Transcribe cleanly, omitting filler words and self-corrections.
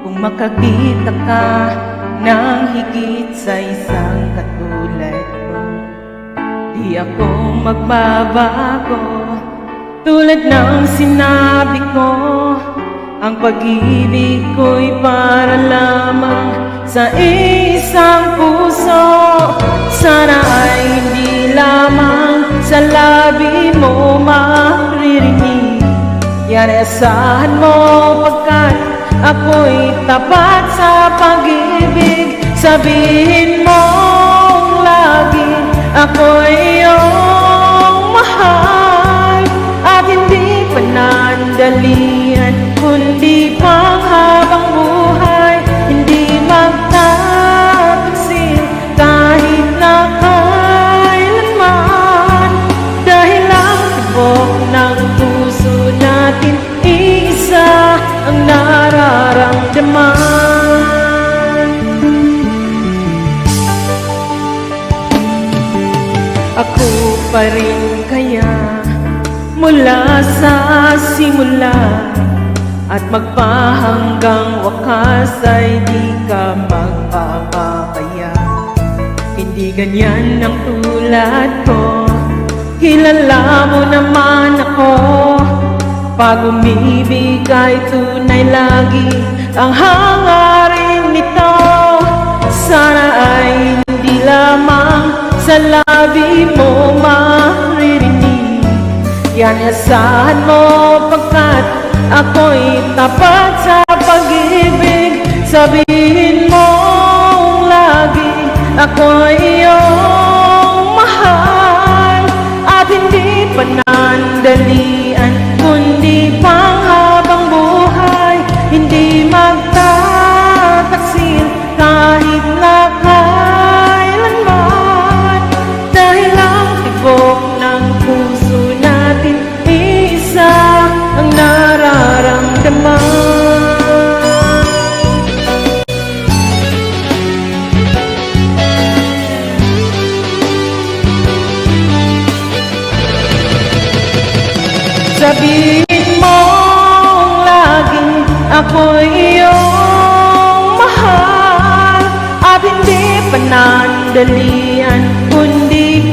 kung makakita ka ng higit sa isang katulad mo. Di ako magbabago, tulad ng sinabi ko. Ang pag-ibig ko'y para lamang sa isang puso. Sana ay hindi lamang sa labi mo maririnig. Yan ay asahan mo, pagkat ako'y tapat sa pag-ibig. Sabihin mo lagi, ako'y iyong mahal, at hindi panandalian, kundi panghabang buhay. Hindi magtataksil kahit na kailanman, dahil ang tibok ng puso natin iisa ang nararamdaman. Ako pa rin kaya mula sa simula, at magpahanggang wakas ay di ka magpapakaya. Hindi ganyan ang tulad ko, kilala mo naman ako. Pag umibig ay tunay lagi ang hangarin nito. Sana ay hindi lamang sa labi mo maririnig. Yan asahan mo, pagkat ako'y tapat sa pag-ibig. Sabihin mo lagi, ako'y iyong mahal, at hindi panandalian, kundi panghabang buhay. Hindi magtataksil kahit na kailanman, dahil ang tibok ng puso natin isa ang nararamdaman. Sabihin mo lagi, ako'y iyong mahal, at hindi panandalian, kundi